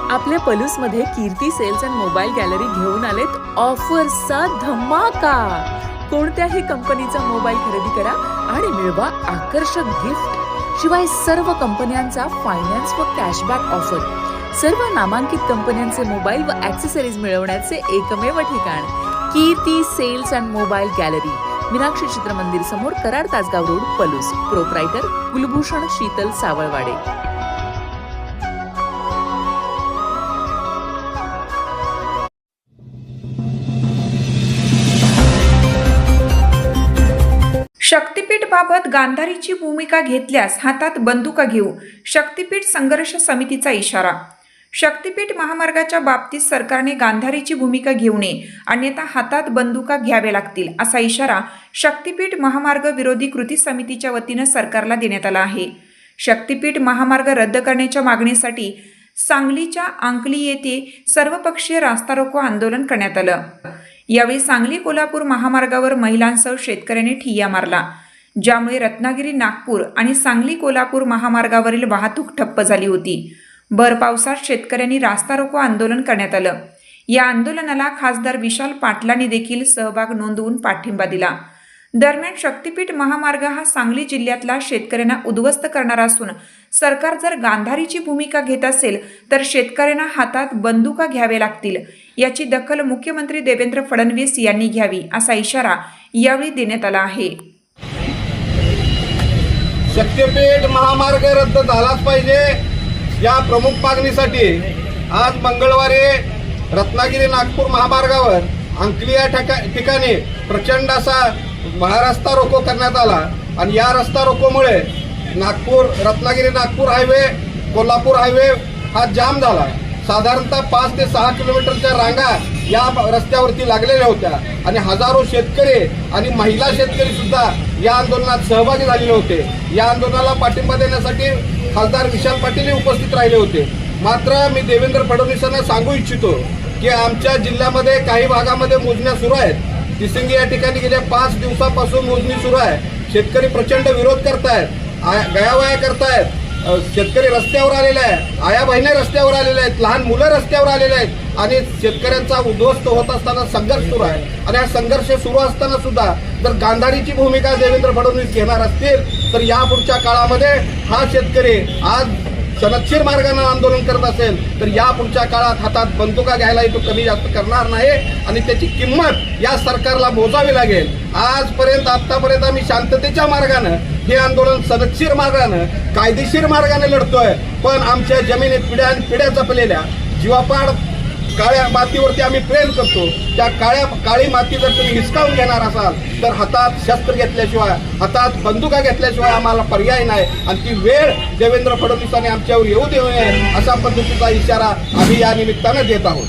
आपल्या पलूसमध्ये कीर्ती sales and mobile gallery घेऊन आलेत ऑफर्सचा धमाका। कोणत्याही कंपनीचा मोबाईल खरेदी करा आणि मिळवा आकर्षक गिफ्ट। शिवाय सर्व कंपन्यांचा फायनान्स व कॅशबॅक ऑफर। सर्व नामांकित कंपन्यांचे मोबाईल व ॲक्सेसरीज मिळवण्याचे एकमेव ठिकाण Kirti sales and mobile gallery, Meenakshi Chitramandir समोर, कराड तासगाव रोड, पलूस। प्रोप्रायटर कुलभूषण शीतल सावळवाडे। शक्तीपीठ बाबत गांधारीची भूमिका घेतल्यास हातात बंदुका घेऊ, शक्तीपीठ संघर्ष समितीचा इशारा। शक्तीपीठ महामार्गाच्या बाबतीत सरकारने गांधारीची भूमिका घेऊ नये, अन्यथा हातात बंदुका घ्यावे लागतील, असा इशारा शक्तीपीठ महामार्ग विरोधी कृती समितीच्या वतीनं सरकारला देण्यात आला आहे। शक्तीपीठ महामार्ग रद्द करण्याच्या मागणीसाठी सांगलीच्या अंकली येथे सर्वपक्षीय रास्ता रोको आंदोलन करण्यात आलं। यावेळी सांगली कोल्हापूर महामार्गावर महिलांसह शेतकऱ्यांनी ठिय्या मारला, ज्यामुळे रत्नागिरी नागपूर आणि सांगली कोल्हापूर महामार्गावरील वाहतूक ठप्प झाली होती। भर पावसात शेतकऱ्यांनी रास्ता रोको आंदोलन करण्यात आलं। या आंदोलनाला खासदार विशाल पाटलांनी देखील सहभाग नोंदवून पाठिंबा दिला। दरम्यान शक्तीपीठ महामार्ग हा सांगली जिल्ह्यातला शेतकऱ्यांना उद्ध्वस्त करणारा असून सरकार जर गांधारीची भूमिका घेत असेल तर शेतकऱ्यांना हातात बंदुका घ्यावे लागतील, याची दखल मुख्यमंत्री देवेंद्र फडणवीस यांनी घ्यावी, असा इशारा यावेळी देण्यात आला आहे। शक्तीपीठ महामार्ग रद्द झालाच पाहिजे या प्रमुख मागणीसाठी आज मंगळवारी रत्नागिरी नागपूर महामार्गावर अंकली या ठिकाणी प्रचंड असा रस्ता रोको करण्यात आला आणि या रस्ता रोकोमुळे रत्नागिरी नागपूर हायवे, कोल्हापूर हायवे हा जाम झाला। साधारणतः 5 ते 6 किलोमीटरच्या रांगा या रस्त्यावरती लागलेल्या होत्या आणि हजारो शेतकरी आणि महिला शेतकरी सुद्धा या आंदोलनात सहभागी झालेले होते। या आंदोलनाला पाठिंबा देण्यासाठी खासदार विशाल पाटील उपस्थित राहिले होते। मात्र मी देवेंद्र फडणवीसांना सांगू इच्छितो की आमच्या जिल्ह्यामध्ये काही भागामध्ये मोजण्या सुरू आहेत। तिसंगी या ठिकाणी गेल्या 5 दिवसापासून मोजणी सुरू आहे। शेतकरी प्रचंड विरोध करतायत, गयावया करतायत, शेतकरी रस्त्यावर आलेले आहेत, आया बहिणी रस्त्यावर आलेले आहेत, लहान मुलं रस्त्यावर आलेले आहेत आणि शेतकऱ्यांचा उद्ध्वस्त होत असताना संघर्ष सुरू आहे। आणि हा संघर्ष सुरू असताना सुद्धा जर गांधारीची भूमिका देवेंद्र फडणवीस घेणार असतील तर यापुढच्या काळामध्ये हा शेतकरी आज सनदशीर मार्गाने आंदोलन करत असेल तर यापुढच्या काळात हातात बंदुका घ्यायला तो कमी जास्त करणार नाही आणि त्याची किंमत या सरकारला मोजावी लागेल। आतापर्यंत आम्ही शांततेच्या मार्गाने हे आंदोलन सनदशीर मार्गाने, कायदेशीर मार्गाने लढतोय, पण आमच्या जमिनीत पिढ्या जपलेल्या जीवापाड काळ्या मातीवरती आम्ही प्रेम करतो। त्या काळी माती जर तुम्ही हिसकावून घेणार असाल तर हातात शस्त्र घेतल्याशिवाय, हातात बंदुका घेतल्याशिवाय आम्हाला पर्याय नाही आणि ती वेळ देवेंद्र फडणवीसांनी आमच्यावर येऊ देऊ नये अशा पद्धतीचा इशारा आम्ही या निमित्तानं देत आहोत।